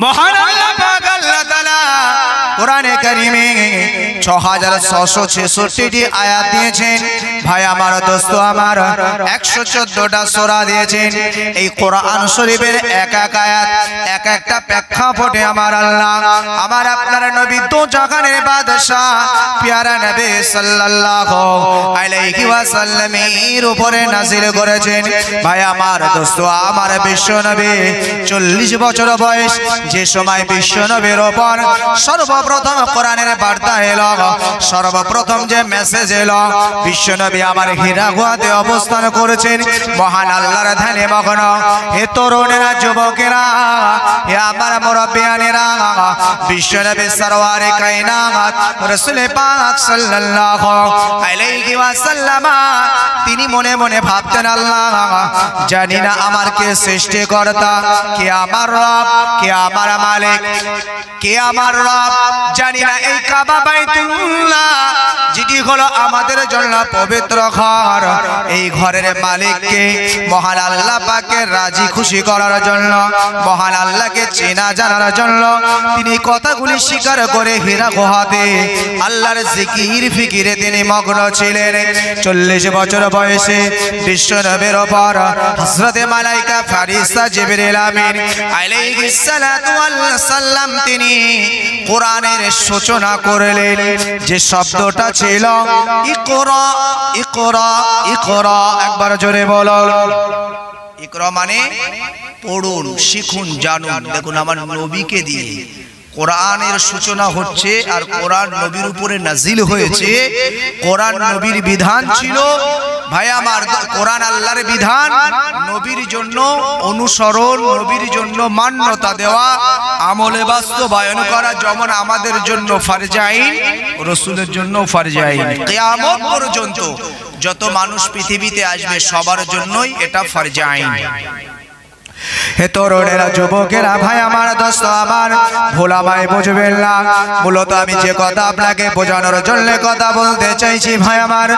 মহান আল্লাহ পাক আল্লাহ তাআলা কোরআনে কারীমে 6666টি আয়াত দিয়েছেন। ভাই আমার, দোস্ত আমার, 114টা সূরা দিয়েছেন। এই কোরআন শরীফের এক এক আয়াত এক একটা প্রেক্ষাপটে আমার আল্লাহ আমার আপনার নবী দু জাহানের বাদশা প্যারা নবী সাল্লাল্লাহু আলাইহি ওয়াসাল্লামের উপরে নাযিল করেছেন। ভাই আমার, দোস্ত আমার, বিশ্ব নবী 40 বছর বয়স, যে সময় বিশ্ব নবীর উপর সর্বপ্রথম কোরআনের বার্তা এলো, সর্বপ্রথম যে মেসেজ এলো, বিশ্ব নবী আমার হীরা গুহাতে অবস্থান করেছেন, মহান আল্লাহর ধ্যানে মগ্ন। হে তরুণেরা, যুবকেরা, হে আমার মুরব্বিয়ানেরা, বিশ্ব নবী সরওয়ারে কায়নাত রাসূল পাক সাল্লাল্লাহু আলাইহি ওয়াসাল্লাম তিনি মনে মনে ভাবতেন, আল্লাহ জানি না আমার কে সৃষ্টিকর্তা, কে আমার রব, কে আমার মালিক, কে আমার রব, জানি না এই কাবা বাইতুল্লাহ যেটি হলো আমাদের জন্য পবিত্র ঘর, এই ঘরের মালিককে মহান আল্লাহ পাককে রাজি খুশি করার জন্য, মহান আল্লাহকে চেনা জানার জন্য তিনি কথাগুলি স্বীকার করে হীরা গুহাতে আল্লাহর জিকির ফিকিরে তিনি মগ্ন ছিলেন। 40 বছর বয়সে বিশ্ব নবীর উপর হযরতে মালায়েকা ফেরেশতা জিবরিল আমিন আলাইহিস সালাতু ওয়াস সালাম তিনি কোরআনের সূচনা করলেন। যে শব্দটা ছিল ইকরা, ইকরা, ইকরা, একবার জোরে বলো। ইকরা মানে পড়ুন, শিখুন, জানুন। দেখুন, আমার নবীকে দিয়ে কোরআনের সূচনা হচ্ছে, আর কোরআন নবীর উপরে নাজিল হয়েছে। কোরআন নবীর বিধান ছিল, ভাই আমার, কোরআন আল্লাহর বিধান, নবীর জন্য অনুসরণ, নবীর জন্য মান্যতা দেওয়া, আমলে বাস্তবায়ন করা, যেমন আমাদের জন্য ফরজ আইন, রাসূলের জন্য ফরজ আইন। কিয়ামত পর্যন্ত যত মানুষ পৃথিবীতে আসবে সবার জন্যই এটা ফরজ আইন। হে তরুণেরা, যুবকেরা, ভাই আমার, দোস্ত আমার, ভোলামায় বুঝবেন না। মূলত আমি যে কথা আপনাকে বোঝানোর জন্য কথা বলতে চাইছি, ভাই আমার,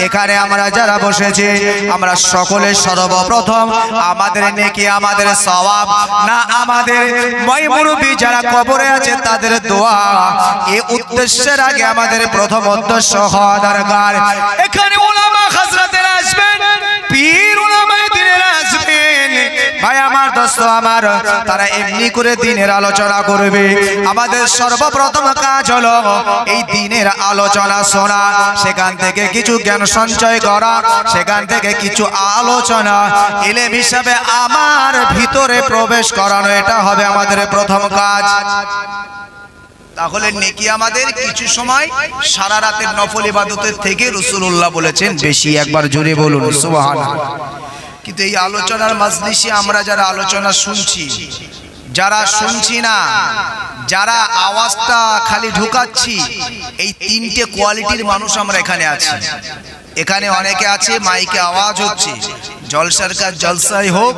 এখানে আমরা যারা বসেছি আমরা সকলে সর্বপ্রথম আমাদের নেকি, আমাদের সওয়াব না, আমাদের মই মুরব্বি যারা কবরে আছে তাদের দোয়া, এই উদ্দেশ্যের আগে আমাদের প্রথম উদ্দেশ্য হওয়া দরকার। এখানে উলামা হযরতেরা আসবেন, পীর উলামায়ে দ্বীনেরা আসবেন, ভাই আমার, দোস্ত আমার, তারা এমনি করে দিনের আলোচনা করবে। আমাদের সর্বপ্রথম কাজ হলো এই দিনের আলোচনা শোনা, সেখান থেকে কিছু জ্ঞান সঞ্চয় করা, সেখান থেকে কিছু আলোচনা ইলম হিসাবে আমার ভিতরে প্রবেশ করানো, এটা হবে আমাদের প্রথম কাজ। তাহলে নেকি আমাদের কিছু সময় সারা রাতের নফল ইবাদতের থেকে রাসূলুল্লাহ বলেছেন বেশি। একবার জোরে বলুন সুবহানাল্লাহ। কিন্তু এই আলোচনার মাজলিসে আমরা যারা আলোচনা শুনছি, যারা শুনছি না, যারা আওয়াজটা খালি ঢুকাচ্ছি, এই তিনটে কোয়ালিটির মানুষ আমরা এখানে আছি। এখানে অনেকে আছে মাইকে আওয়াজ হচ্ছে, জলসার কাজ জলসাই হোক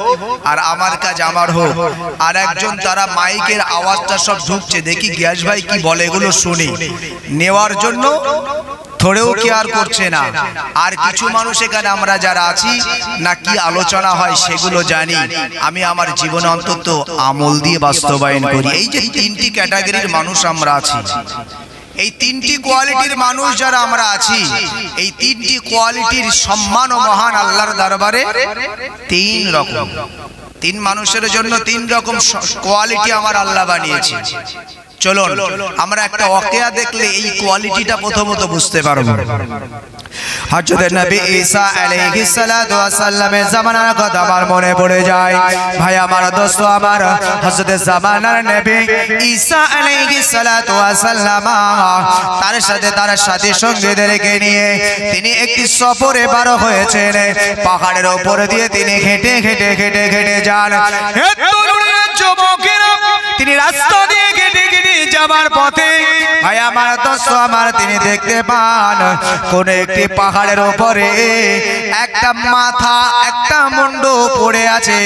আর আমার কাজ আমার হোক, আর একজন তারা মাইকের আওয়াজটা সব ঢুকছে, দেখি গ্যাস ভাই কি বলে এগুলো শুনি, নেওয়ার জন্য থোড়েও কেয়ার করছে না। আর কিছু মানুষ এখানে আমরা যারা আছি না, কি আলোচনা হয় সেগুলো জানি, আমি আমার জীবনে অন্তত আমল দিয়ে বাস্তবায়ন করি। এই যে তিনটি ক্যাটাগরির মানুষ আমরা আছি, এই তিনটি কোয়ালিটির মানুষ যারা আমরা আছি, এই তিনটি কোয়ালিটির সম্মান ও মহান আল্লাহর দরবারে তিন রকম, তিন মানুষের জন্য তিন রকম কোয়ালিটি আমার আল্লাহ বানিয়েছে। চলুন আমরা একটা ওয়াকিয়া দেখলে এই কোয়ালিটিটা প্রথমত বুঝতে পারবো। হযরত নবী ঈসা আলাইহিস সালাতু ওয়াস সালামের জামানার কথা আমার মনে পড়ে যায়। ভাই আমার, দোস্ত আমার, হযরত জামানার নবী ঈসা আলাইহিস সালাতু ওয়াস সালাম তার সাথে সঙ্গীদেরকে নিয়ে তিনি একটি সফরে বার হয়েছেন। পাহাড়ের উপর দিয়ে তিনি হেঁটে হেঁটে হেঁটে হেঁটে যান। হে তরুণেরা, যুবকেরা, তিনি রাস্তা দিয়ে হেঁটে হেঁটে যাবার পথে ভাই আমার দোস্ত আমার তিনি দেখতে পান কোন একটি পাহাড়ের উপরে একটা মাথা একটা মুন্ডু পড়ে আছে।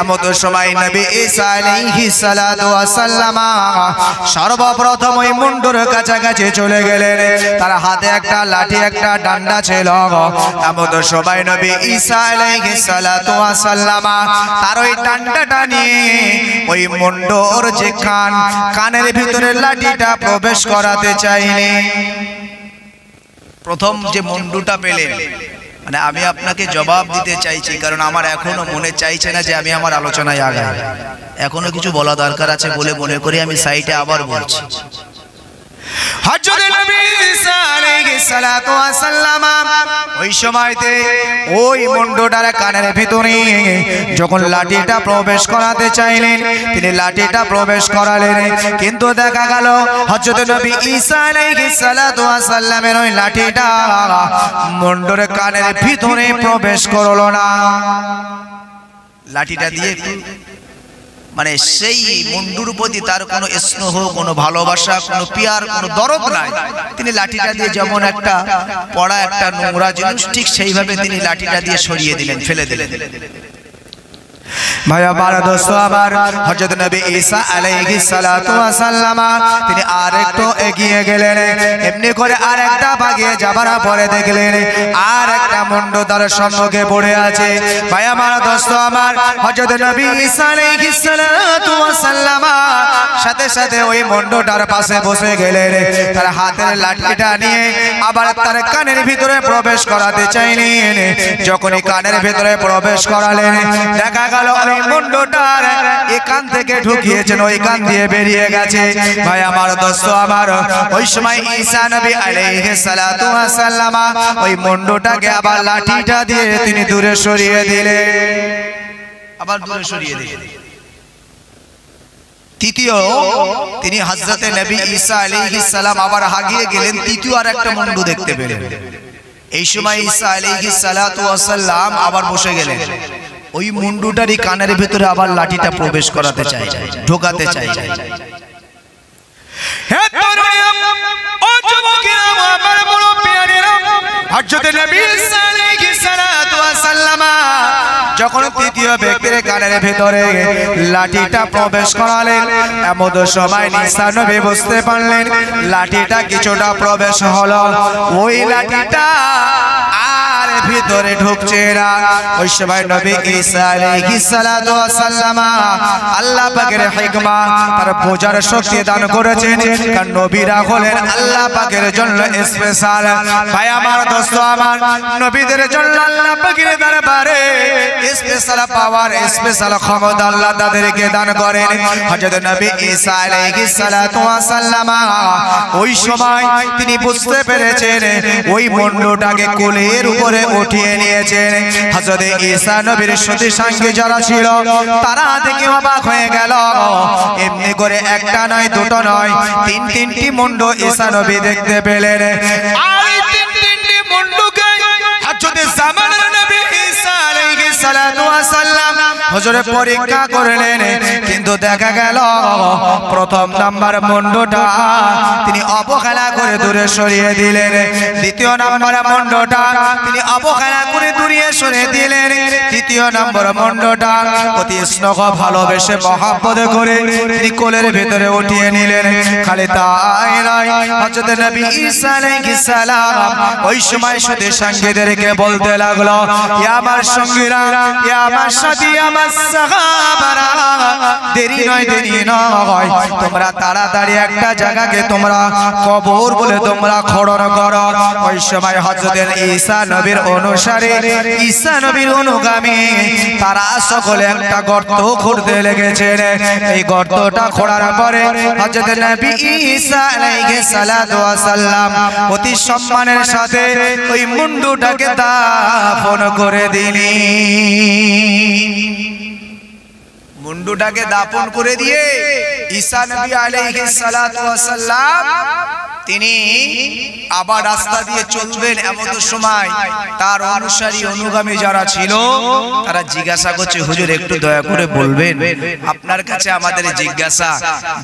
এমন সময় নবী ঈসা আলাইহিস সালাতু ওয়াস সালাম সর্বপ্রথম ওই মুন্ডুর কাছাকাছি চলে গেলেন। তার হাতে একটা লাঠি একটা ডান্ডা ছিল। এমন সময় নবী ঈসা আলাইহিস সালাতু ওয়াস সালাম তার ওই ডান্ডাটা নিয়ে ওই মুন্ডুর যে কানের ভিতরে লাঠিটা প্রবেশ করাতে চাইনি। প্রথম যে মুন্ডুটা পেলেন, মানে আমি আপনাকে জবাব দিতে চাইছি, কারণ আমার এখনো মনে চাইছে না যে আমি আমার আলোচনায় আগাই। এখনো কিছু বলা দরকার আছে বলে মনে করি আমি সাইডে আবার বলছি। হযরত নবী ঈসা আলাইহিস সালাতু ওয়াস সালাম ওই সময়তে ওই মুন্ডটার কানের ভিতরে যখন লাঠিটা প্রবেশ করাতে চাইলেন, তিনি লাঠিটা প্রবেশ করালেন, কিন্তু দেখা গেল হযরত নবী ঈসা আলাইহিস সালাতু ওয়াস সালামের ওই লাঠিটা মুন্ডর কানের ভিতরে প্রবেশ করলো না। লাঠিটা দিয়ে মানে সেই মুন্ডুর প্রতি তার কোনো স্নেহ, কোনো ভালোবাসা, কোনো পিয়ার, কোনো দরদ নাই। তিনি লাঠিটা দিয়ে যেমন একটা পড়া একটা নোংরা জিনিস ঠিক সেইভাবে তিনি লাঠিটা দিয়ে সরিয়ে দিলেন, ফেলে দিলেন। ভাই আমার দোস্ত আমার হযরত নবী ঈসা আলাইহিস সালাতু ওয়াস সালাম তিনি আরেকটু এগিয়ে গেলেন। এমনি করে আরেকটা ভাগে যাবার পরে দেখলেন আরেকটা মুন্ডু তার সম্মুখে পড়ে আছে। ভাই আমার দোস্ত আমার হযরত নবী ঈসা আলাইহিস সালাতু ওয়াস সালাম সাথে সাথে ওই মুন্ডুটার পাশে বসে গেলেন। তার হাতের লাঠিটা নিয়ে আবার তার কানের ভিতরে প্রবেশ করাতে চাইলেন। যখনই কানের ভিতরে প্রবেশ করালেন দেখা গেল ওই মুন্ডুটার এই কান থেকে ঢুকিয়েছেন, ওই কান দিয়ে বেরিয়ে গেছে। ভাই আমার দোস্ত আমার ওই সময় ঈসা নবী আলাইহিস সালাতু ওয়াস সালাম ওই মুন্ডুটাকে আবার লাঠিটা দিয়ে তিনি দূরে সরিয়ে দিলেন, আবার দূরে সরিয়ে দিলেন। তৃতীয় তিনি হযরতে নবী ঈসা আলাইহিস সালাম আবার হাগিয়ে গেলেন, তৃতীয় আর একটা মুন্ডু দেখতে পেলেন। এই সময় ঈসা আলাইহিস সালাতু ওয়াস সালাম আবার বসে গেলেন। ওই মুন্ডুটারই কানের ভিতরে আবার লাঠিটা প্রবেশ করাতে চাই, ঢোকাতে চাই। হে তরুণীরা, ও যুবকেরা, আমার বড় প্রিয়রা, হযরত নবী ঈসা আলাইহিস সালাতু ওয়াস সালাম যখন তৃতীয় ব্যক্তির কানের ভিতরে লাঠিটা প্রবেশ করালেন, এমন সময় ঈসা নবী বুঝতে পারলেন লাঠিটা কিছুটা প্রবেশ হলো, ওই লাঠিটা আর ভিতরে ঢুকছে না। ওই সময় নবী ঈসা আলাইহিস সালাতু ওয়াস সালাম আল্লাহ পাকের হিকমত তার বোঝার শক্তি দান করেছেন, কারণ নবীরা হলেন আল্লাহ পাকের জন্য স্পেশাল। ভাই আমার দোস্ত আমার নবীদের জন্য আল্লাহ পাকের দরবারে স্পেশাল পাওয়ার, স্পেশাল ক্ষমতা আল্লাহ তাদেরকে দান করেন। হযরত নবী ঈসা আলাইহিস সালাতু ওয়াস সালাম ওই সময় তিনি বুঝতে পেরেছেন ওই মুন্ডুটাকে কোলের উপরে উঠিয়ে নিয়েছেন। হযরত ঈসা নবীর সাথী সঙ্গে যারা ছিল তারা দেখে অবাক হয়ে গেল। এমনি করে একটা নয়, দুটো নয়, তিনটি মুন্ডু ঈসা নবী দেখতে পেলেন। আর এই তিনটি মুন্ডুকে হযরত জামানের নবী ঈসা আলাইহিস সালাতু ওয়াস সালাম হুজুরে পরীক্ষা করলেন, কিন্তু দেখা গেল প্রথম নাম্বার মুন্ডুটা তিনি অবহেলা করে দূরে সরিয়ে দিলেন। দ্বিতীয় নাম্বার মুন্ডুটা তিনি অবহেলা করে দূরে সরিয়ে দিলেন। তৃতীয় নম্বর মুন্ডুটা অতি স্নেহ ভালোবেসে মহব্বত করে তিনি কোলের ভিতরে উঠিয়ে নিলেন। খালি তাই নয়, হযরত নবী ঈসা আলাইহিস সালাম ওই সময় সাথে সঙ্গীদেরকে বলতে লাগলো, ইয়া আমার সঙ্গীরা, ইয়া আমার সাথী, আমার সাহাবারা, দেরি নয়, দেরি নয়, তোমরা তাড়াতাড়ি একটা জায়গাকে তোমরা কবর বলে তোমরা খনন করো। ওই সময় হযরত ঈসা নবীর অনুসারী, ঈসা নবীর অনুগামী তারা সকলে একটা গর্ত খুঁড়তে লেগেছেন। এই গর্তটা খোঁড়ার পরে হযরত নবী ঈসা আলাইহিস সালাতু ওয়াস সালাম অতি সম্মানের সাথে ওই মুন্ডুটাকে দাফন করে দিলেন। মুন্ডুটাকে দাফন করে দিয়ে ঈসা নবী আলাইহিস সালাতু ওয়াস সালাম তিনি আবার রাস্তা দিয়ে চলবেন, এমন সময় তার অনুসারী অনুগামী যারা ছিল তারা জিজ্ঞাসা করছে, হুজুর একটু দয়া করে বলবেন, আপনার কাছে আমাদের জিজ্ঞাসা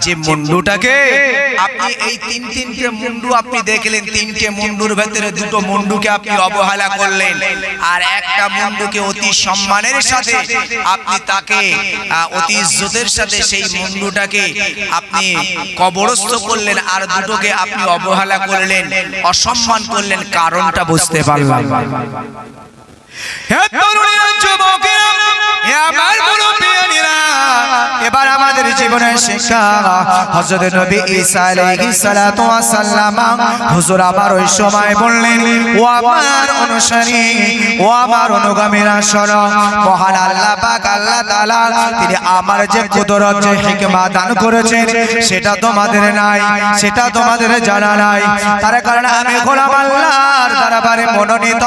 যে মুন্ডুটাকে আপনি এই তিনটে মুন্ডু আপনি দেখলেন, তিনটে মুন্ডুর ভেতরে দুটো মুন্ডুকে আপনি অবহেলা করলেন, আর একটা মুন্ডুকে অতি সম্মানের সাথে আপনি তাকে অতি ইজ্জতের সাথে সেই মুন্ডুটাকে আপনি কবরস্থ করলেন, আর দুটোকে আপনি অবহেলা করলেন, অসম্মান করলেন, কারণটা বুঝতে পারলাম। এবার আমাদের জীবনের শিক্ষা হযরত নবী ঈসা আলাইহিস সালাতু ওয়াস সালাম হুজুর আবার ওই সময় বললেন, ও আমার অনুসারী, ও আমার অনুগামীরা শোনো, মহান আল্লাহ পাক আল্লাহ তাআলা তিনি আমার যে কুদরত যে হিকমত দান করেছেন সেটা তোমাদের নাই, সেটা তোমাদের জানা নাই। তার কারণে আমি গোলাম আল্লাহর দরবারে মনোনীত,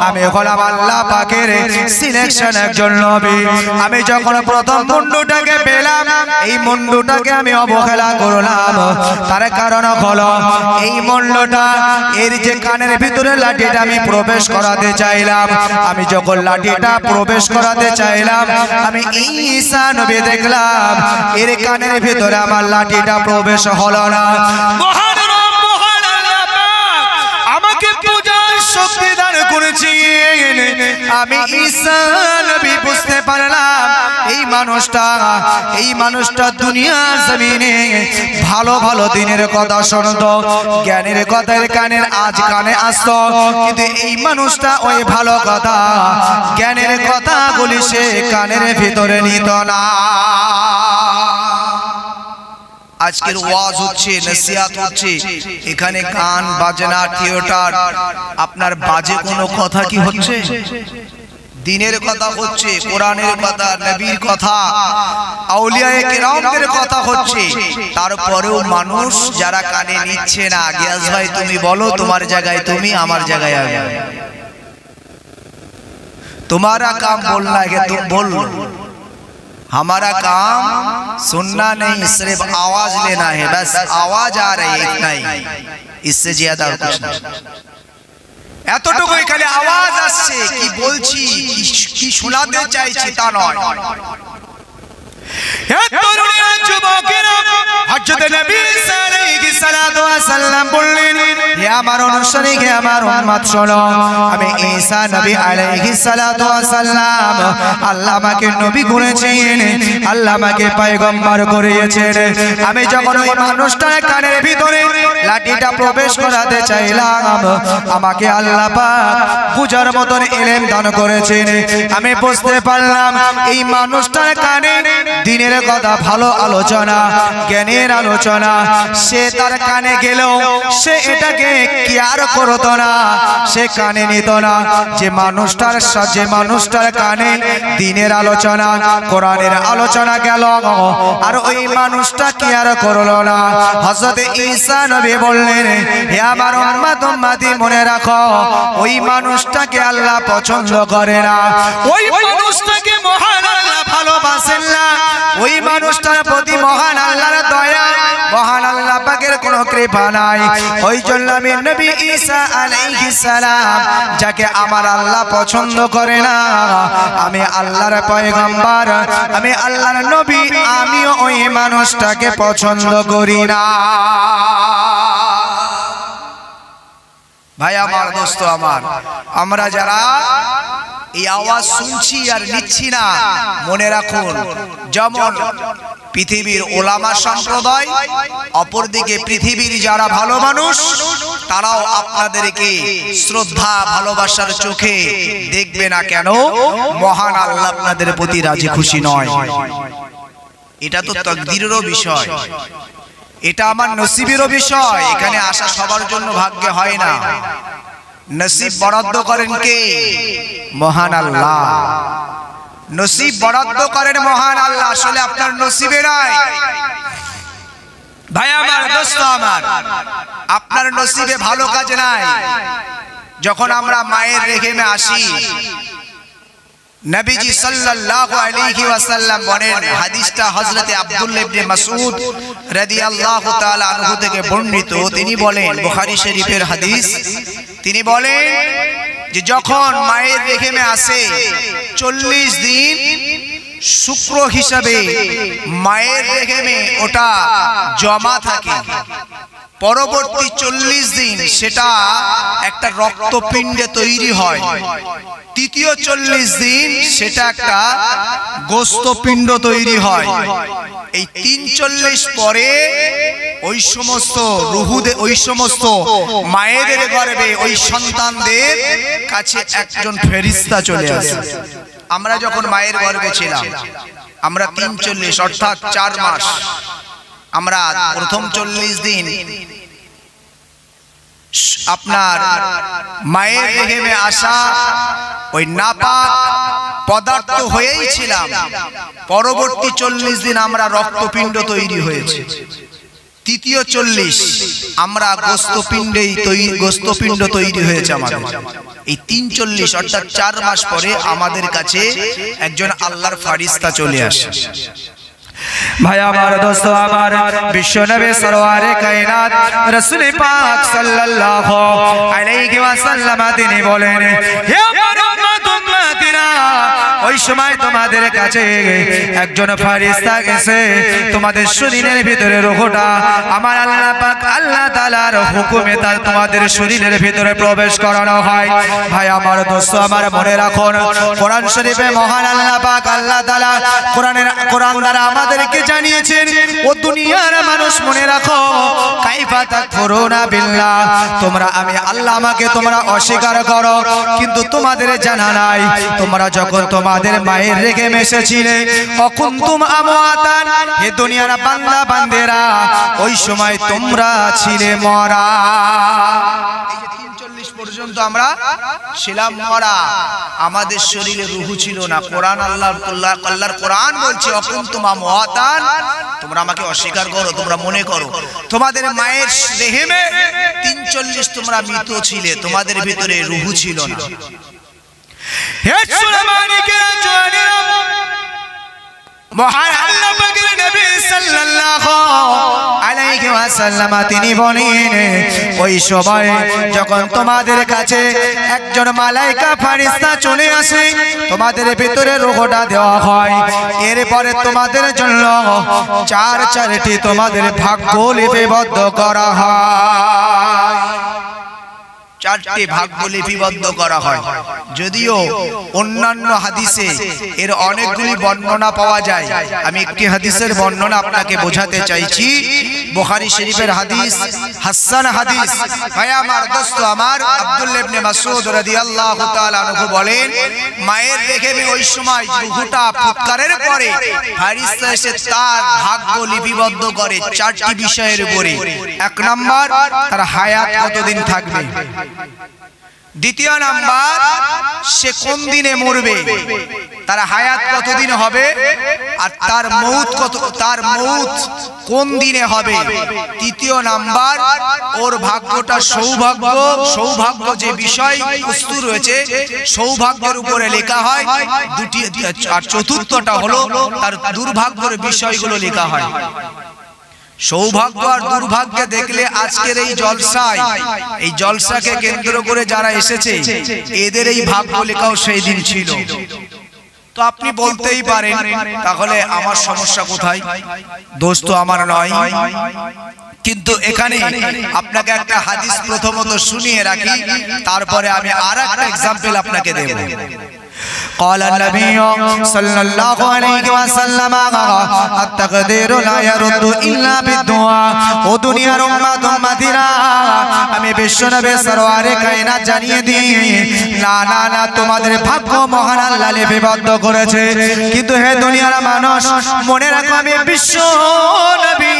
আমি গোলাম আল্লাহ পাকের সিলেকশন একজন নবী। আমি যখন প্রথম মুন্ডুটাকে পেলাম, এই মুন্ডুটাকে আমি অবহেলা করলাম, তার কারণ হলো এই মুন্ডুটা এর যে কানের ভিতরে লাঠিটা আমি প্রবেশ করাতে চাইলাম, আমি যখন লাঠিটা প্রবেশ করাতে চাইলাম, আমি ঈসা নবী দেখলাম এর কানের ভিতরে আমার লাঠিটা প্রবেশ হলো না। মহান রব মহান আল্লাহ পাক আমাকে পূজার শক্তি দান করেছেন। আমি ঈসা নবী বুঝতে পারলাম এই মানুষটা দুনিয়া জমিনে ভালো ভালো দিনের কথা শুনতো, জ্ঞানের কথার কানে আসতো, কিন্তু এই মানুষটা ওই ভালো কথা জ্ঞানের কথাগুলি সে কানের ভিতরে নিত না। আজকের ওয়াজ হচ্ছে, নসিহত হচ্ছে, এখানে গান বাজনা থিয়েটার আপনার বাজে কোনো কথা কি হচ্ছে? দিনের কথা হচ্ছে, কোরআনের কথা, নবীর কথা, আউলিয়ায়ে কেরামদের কথা হচ্ছে, তারপরেও মানুষ যারা কানে নিচ্ছে না, গিয়াস ভাই তুমি বলো, তোমার জায়গায় তুমি, আমার জায়গায় আমি, तुम्हारा काम बोलना है तुम बोलो, हमारा काम सुनना नहीं, सिर्फ आवाज लेना है, बस आवाज आ रही है, इतना ही, इससे ज्यादा कुछ नहीं। এতটুকু এখানে আওয়াজ আসছে, কি বলছি কি শোনাতে চাইছি তা নয়। হে তরুণীরা, যুবকেরা, হযরত নবী আলাইহিস সালাতু ওয়াস সালাম বললেন, হে আমার অনুসারী, হে আমার উম্মত শোনো, আমি ঈসা নবী আলাইহিস সালাতু ওয়াস সালাম, আল্লাহ আমাকে নবী করেছেন, আল্লাহ আমাকে পয়গম্বর করেছেন। আমি যখন ওই মানুষটার কানের ভিতরে লাঠিটা প্রবেশ করাতে চাইলাম, আমাকে আল্লাহ পাক বুঝার মতন ইলম দান করেছেন। আমি বুঝতে পারলাম এই মানুষটার কানে দিনের কথা, ভালো আলোচনা, জ্ঞানের আলোচনা, সে তার কানে গেলেও সে এটাকে কেয়ার করতো না, সে কানে নিত না। যে মানুষটার কানে দিনের আলোচনা, কোরআনের আলোচনা গেল, আর ওই মানুষটা কেয়ার করলো না। হযরত ঈসা নবী বললেন, হে আমার উম্মতি মনে রাখো, ওই মানুষটাকে আল্লাহ পছন্দ করে না, ওই মানুষটাকে মহান আল্লাহ ভালোবাসেন না, ওই মানুষটার প্রতি মহান আল্লাহর দয়া, মহান আল্লাহ পাকের কোনো কৃপা নাই। ওই জন্য আমি নবী ঈসা আলাইহিস সালাম, যাকে আমার আল্লাহ পছন্দ করে না, আমি আল্লাহর পয়গম্বর, আমি আল্লাহর নবী, আমিও ওই মানুষটাকে পছন্দ করি না। ভাই আমার, দোস্ত আমার, আমরা যারা এই আওয়াজ শুনছি আর নিচ্ছি না, মনে রাখুন, যেমন পৃথিবীর ওলামা সম্প্রদায়, অপরদিকে পৃথিবীর যারা ভালো মানুষ, তারাও আপনাদেরকে শ্রদ্ধা ভালোবাসার চোখে দেখবে না কেন? মহান আল্লাহ আপনাদের প্রতি রাজি খুশি নয়। এটা তো তাকদীরেরও বিষয়, এটা আমার নসিবেরও বিষয়। এখানে আসা সবার জন্য ভাগ্যে হয় না, নসিব বরাদ্দ করেন কে? মহান আল্লাহ। নসিব বরাদ্দ করেন মহান আল্লাহ, আসলে আপনার নসিবে নাই। ভাই আমার, দোস্ত আমার, আপনার নসিবে ভালো কাজ নাই। যখন আমরা মায়ের রেহেমে আসি, নবীজি সাল্লাল্লাহু আলাইহি ওয়াসাল্লাম বলেন, হাদিসটা হযরতে আব্দুল্লাহ ইবনে মাসউদ রাদিয়াল্লাহু তাআলা আনহু থেকে বর্ণিত। তিনি বলেন, বুখারী শরীফের হাদিস, তিনি বলেন যে যখন মায়ের রেহেমে আসে 40 দিন শুক্র হিসাবে মায়ের রেহেমে ওটা জমা থাকে, পরবর্তী 40 দিন সেটা একটা রক্তপিণ্ডে তৈরি হয়, তৃতীয় 40 দিন সেটা একটা গোস্তপিণ্ড তৈরি হয়। এই 340 পরে ওই সমস্ত রুহুদের, ওই সমস্ত মায়েদের গর্ভে ওই সন্তানদের কাছে একজন ফেরেশতা চলে আসে। আমরা যখন মায়ের গর্ভে ছিলাম, আমরা 340 অর্থাৎ 4 মাস, আমরা প্রথম 40 দিন আপনার মায়ের রেহেমে আসা ওই নাপাক পদার্থ হয়েই ছিলাম, পরবর্তী 40 দিন আমরা রক্তপিণ্ড তৈরি হয়েছে, তৃতীয় 40 আমরা গোস্তপিণ্ড তৈরি হয়েছে আমাদের। এই 340 অর্থাৎ 4 মাস পরে আমাদের কাছে একজন আল্লাহর ফেরেশতা চলে আসে। ভাই আমার, দোস্ত আমার, বিশ্ব নবী সরওয়ারে কায়নাত রাসূল পাক সাল্লাল্লাহু আলাইহি ওয়াসাল্লাম তিনি বলেন, হে আমার উম্মত উম্মতিরা, ওই সময় তোমাদের কাছে একজন ফেরেশতা এসে তোমাদের শরীরের ভিতরে রূহটা আমার আল্লাহ পাক আল্লাহ তাআলার হুকুমে তোমাদের শরীরের ভিতরে প্রবেশ করানো হয়। ভাই আমার, দোস্ত আমার, মনে রাখুন, কোরআন শরীফে মহান আল্লাহ পাক আল্লাহ তাআলা কোরআন দ্বারা আমাদেরকে জানিয়েছেন, ও দুনিয়ার মানুষ মনে রাখো, কাইফা তাকফুরুনা বিল্লাহ, তোমরা আমি আল্লাহ আমাকে তোমরা অস্বীকার করো, কিন্তু তোমাদের জানা নাই তোমরা যখন তোমাদের মায়ের রেখে মেশেছিলে অকুনতুম আমওয়াতান, হে দুনিয়ার বান্দা বান্দেরা, ওই সময় তোমরা ছিলে মরা। এই যে 340 পর্যন্ত আমরা ছিলাম মরা, আমাদের শরীরে রূহ ছিল না। কোরআন আল্লাহর কোরআন বলছে, অকুনতুম আমওয়াতান, তোমরা আমাকে অস্বীকার করো, তোমরা মনে করো তোমাদের মায়ের রেহেমে 340 তোমরা মৃত ছিলে, তোমাদের ভিতরে রূহ ছিল না। হে সুলাইমানকে জওয়ানেরা, মহান আল্লাহ পাকের নবী সাল্লাল্লাহু আলাইহি ওয়াসাল্লাম তিনি বলেন, ওই সময় যখন তোমাদের কাছে একজন মালায়েকা ফেরেশতা চলে আসে, তোমাদের ভিতরে রূহটা দেওয়া হয়, এরপরে তোমাদের জন্য 4টি তোমাদের ভাগ্য লিপিবদ্ধ করা হয়, 4টি ভাগ্য লিপিবদ্ধ করা হয়। যদিও অন্যান্য হাদিসে এর অনেকগুলি বর্ণনা পাওয়া যায়, আমি একটি হাদিসের বর্ণনা আপনাকে বোঝাতে চাইছি। বুখারী শরীফের হাদিস, হাসান হাদিস। ভাই আমার, দোস্ত আমার, আব্দুল্লাহ ইবনে মাসউদ রাদিয়াল্লাহু তাআলা আনহু বলেন, মায়ের রেহেমে ওই সময় রূহটা ফুৎকারের পরে ফেরেশতা এসে তার ভাগ্য লিপিবদ্ধ করে 4টি বিষয়ের উপরে। 1 নাম্বার, তার হায়াত কতদিন থাকবে, দ্বিতীয় নাম্বার, সে কোন দিনে মরবে, তার হায়াত কতদিন হবে, আর তার মউত কোন দিনে হবে, তৃতীয় নাম্বার, ওর ভাগ্যটা সৌভাগ্য যে বিষয় বস্তু রয়েছে সৌভাগ্যের উপরে লেখা হয় দুটি, আর চতুর্থটা হলো তার দুর্ভাগ্যের বিষয়গুলো লেখা হয়। সৌভাগ্য আর দুর্ভাগ্য দেখলে আজকের এই জলসায়, এই জলসাকে কেন্দ্র করে যারা এসেছে এদের এই ভাগ্য লেখাও সেই দিন ছিল। তো আপনি বলতেই পারেন, তাহলে আমার সমস্যা কোথায়? দোস্ত আমার নয়, কিন্তু এখানে আপনাকে একটা হাদিস প্রথমত শুনিয়ে রাখি, তারপরে আমি আরেকটা एग्जांपल আপনাকে দেব। قال النبي صلى الله عليه وسلم التقدير لا يرد الا بالدعاء। ও দুনিয়ার উম্মত উম্মতিরা, আমি বিশ্ব নবী সরওয়ারে কায়নাত জানিয়ে দিই, না না না, তোমাদের ভাগ্য মহান আল্লাহ লিপিবদ্ধ করেছে, কিন্তু হে দুনিয়ার মানুষ মনে রাখো, আমি বিশ্ব নবী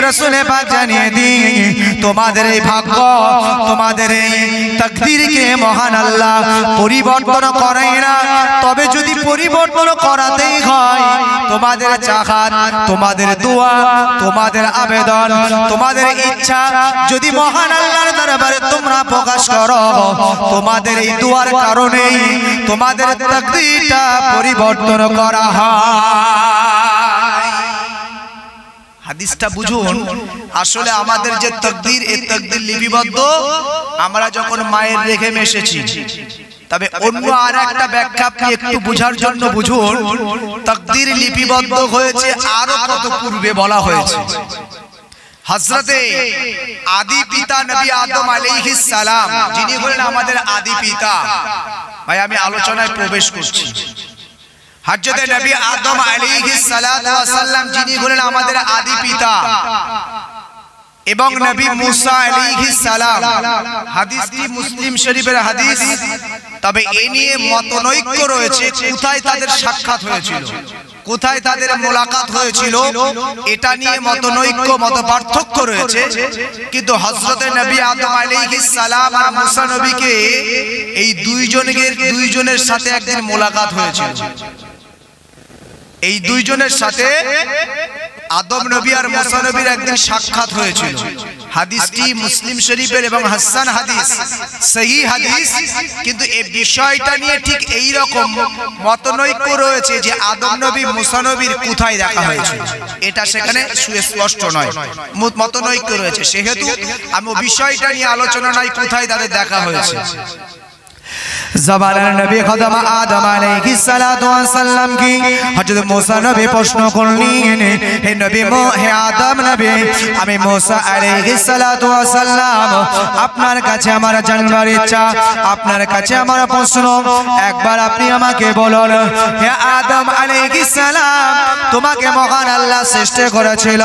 রাসূল পাক জানিয়ে দিন তোমাদের এই ভাগ্য তোমাদের এই তাকদীরকে মহান আল্লাহ পরিবর্তন করেন না। তবে যদি পরিবর্তন করাতেই হয় তোমাদের চাহাত তোমাদের দোয়া তোমাদের আবেদন তোমাদের ইচ্ছা যদি মহান আল্লাহর দরবারে তোমরা প্রকাশ করো তোমাদের এই দোয়ার কারণেই তোমাদের তাকদীরটা পরিবর্তন করা হয়। হাদিসটা বুঝুন, আসলে আমাদের যে তাকদীর এই তাকদীর লিপিবদ্ধ আমরা যখন মায়ের রেখে এসেছি। তবে অন্য আরেকটা ব্যাখ্যা আপনি একটু বোঝার জন্য বুঝুন, তাকদীর লিপিবদ্ধ হয়েছে আরো কত পূর্বে বলা হয়েছে। হযরতে আদি পিতা নবী আদম আলাইহিস সালাম যিনি হলেন আমাদের আদি পিতা। ভাই আমি আলোচনায় প্রবেশ করছি। হযরতে নবী আদম আলাইহিস সালাতু ওয়াস সালাম যিনি হলেন আমাদের আদি পিতা এবং নবী মুসা আলাইহিস সালাম, হাদিসটি মুসলিম শরীফের হাদিস। তবে এ নিয়ে মতনৈক্য রয়েছে কোথায় তাদের সাক্ষাৎ হয়েছিল, কোথায় তাদের মোলাকাত হয়েছিল, এটা নিয়ে মতনৈক্য মত পার্থক্য রয়েছে। কিন্তু হযরতে নবী আদম আলাইহিস সালাম আর মুসা নবীকে এই দুইজনের সাথে একদিন মোলাকাত হয়েছিল। এই দুইজনের সাথে আদম নবী আর মুসা নবীর একদিন সাক্ষাৎ হয়েছিল। হাদিসটি মুসলিম শরীফের এবং হাসান হাদিস, সহিহ হাদিস। কিন্তু এই বিষয়টা নিয়ে ঠিক এই রকম মতনৈক্য রয়েছে যে আদম নবী মুসা নবীর কোথায় দেখা হয়েছে, এটা সেখানে সুস্পষ্ট নয়, মতনৈক্য রয়েছে। সেহেতু আমি বিষয়টা নিয়ে আলোচনা নাই কোথায় তাদের দেখা হয়েছে। জবানের নবী খদম আদম আলাইহিস সালাতু ওয়াস সালাম কি হযরত মুসা নবী প্রশ্ন করলেন, হে নবী হে আদম নবী, আমি মুসা আলাইহিস সালাতু ওয়াস সালাম আপনার কাছে আমার জানবার ইচ্ছা, আপনার কাছে আমার প্রশ্ন, একবার আপনি আমাকে বলুন হে আদম আলাইহিস সালাম, তোমাকে মহান আল্লাহ সৃষ্টি করেছিল,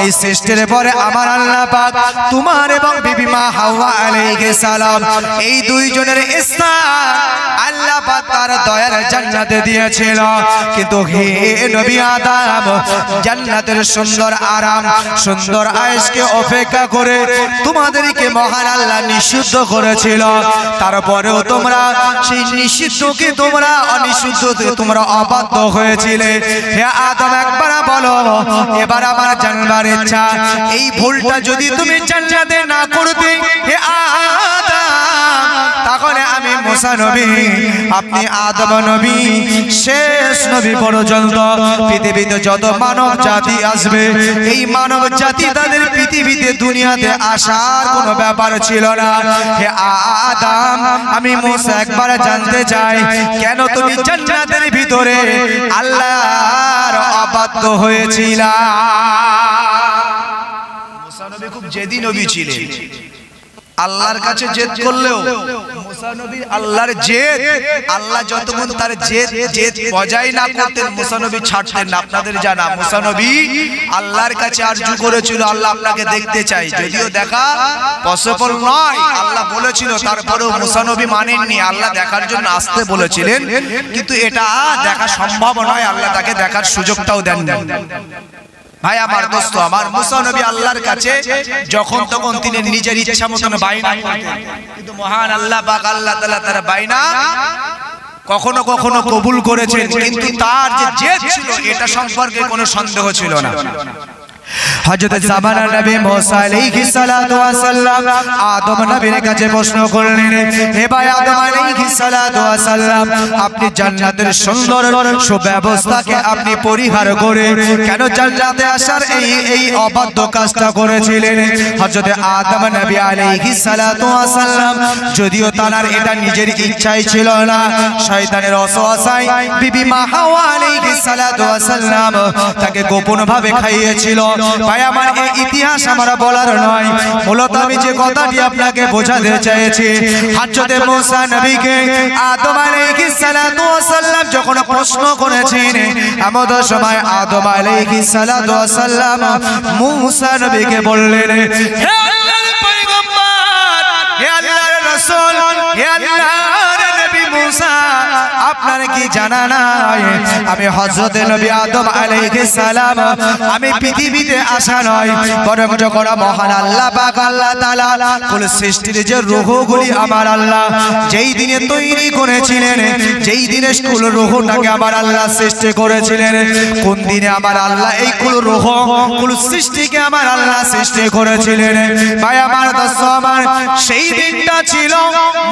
এই সৃষ্টির পরে আমার আল্লাহ পাক তোমার এবং বিবি মা হাওয়া আলাইহিস সালাম এই দুইজনের স্থান আল্লাহ পাক তার দয়ার জান্নাতে দিয়েছিল। কিন্তু হে নবী আদম, জান্নাতের সুন্দর আরাম সুন্দর আয়েশকে অপেক্ষা করে তোমাদেরকে মহান আল্লাহ নিষিদ্ধ করেছিল। তারপরেও তোমরা সেই নিষিদ্ধকে তোমরা অনিষিদ্ধকে তোমরা অবাধ্য হয়েছিলে। হে আদম একবার বলো, এবার আমার জানবার ইচ্ছা, এই ভুলটা যদি তুমি জান্নাতে না করতে হে আদম, তাহলে আমি মুসা নবী আপনি আদম নবী শেষ নবী পর্যন্ত পৃথিবীতে যত মানব জাতি আসবে এই মানব জাতি তাদের পৃথিবীতে দুনিয়াতে আসার কোনো ব্যাপার ছিল না। হে আদম, আমি মুসা একবার জানতে চাই কেন তুমি জান্নাতের ভিতরে আল্লাহর অবাধ্য হয়েছিলা? মুসা নবী খুব জেদি নবী ছিলেন। আল্লাহর কাছে জেদ করলেও মুসা নবী আল্লাহর জেদ, আল্লাহ যতক্ষণ তার জেদ বজায় না করতেন মুসা নবী ছাড়তেন না। আপনাদের জানা মুসা নবী আল্লাহর কাছে আরজু করেছিল, আল্লাহ আপনাকে দেখতে চাই, যদিও দেখা পসিবল নয় আল্লাহ বলেছিল, তারপরেও মুসা নবী মানেননি। আল্লাহ দেখার জন্য আসতে বলেছিলেন, কিন্তু এটা দেখা সম্ভব নয়, আল্লাহ তাকে দেখার সুযোগটাও দেন না। ভাই আমার দোস্ত আমার, মুসা নবী আল্লাহর কাছে যখন তখন তিনি নিজের ইচ্ছা মতন বাইনা করতেন, কিন্তু মহান আল্লাহ পাক আল্লাহ তাআলা তার বাইনা কখনো কখনো কবুল করেছেন। কিন্তু তার যে জেদ ছিল এটা সম্পর্কে কোনো সন্দেহ ছিল না। হযরত জামানার নবী মুসা আলাইহিস সালাতু ওয়াস সালাম আদম নবীর কাছে প্রশ্ন করলেন, হে ভাই আদম আলাইহিস সালাতু ওয়াস সালাম, আপনি জান্নাতের সুন্দর সুব্যবস্থাকে আপনি পরিহার করে কেন জান্নাতে আসার এই অবাধ্য কাজটা করেছিলেন? হযরত আদম নবী আলাইহিস সালাতু ওয়াস সালাম যদিও তার এটা নিজের ইচ্ছাই ছিল না, শয়তানের ওয়াসওয়াসায় বিবি মা হাওয়া আলাইহিস সালাতু ওয়াস সালাম তাকে গোপনভাবে খাইয়েছিল। ভাই আমার এই ইতিহাস আমার বলার নয়, মূলত আমি যে কথাটি আপনাকে বোঝাতে চেয়েছি, হযরত মুসা নবীকে আদম আলাইহিস সালাতু ওয়াস সালাম যখন প্রশ্ন করেছেন, এমন সময় আদম আলাইহিস সালাতু ওয়াস সালাম মুসা নবীকে বললেন, হে আল্লাহর পয়গম্বর, হে আল্লাহর রাসূল, হে আল্লাহর নবী মুসা, আপনার কি জানা নাই আমি হযরত নবী আদম আলাইহিস সালাম আমি পৃথিবীতে আসা নয় বরং যখন মহান আল্লাহ পাক আল্লাহ তাআলা কুল সৃষ্টির যে রূহগুলি আমার আল্লাহ যেই দিনে তৈরি করেছিলেন যেই দিনে কুল রূহটাকে আমার আল্লাহ সৃষ্টি করেছিলেন কোন দিনে আমার আল্লাহ এই কুল রূহ কুল সৃষ্টিকে আমার আল্লাহ সৃষ্টি করেছিলেন ভাই আমার দোস্ত আমার সেই দিনটা ছিল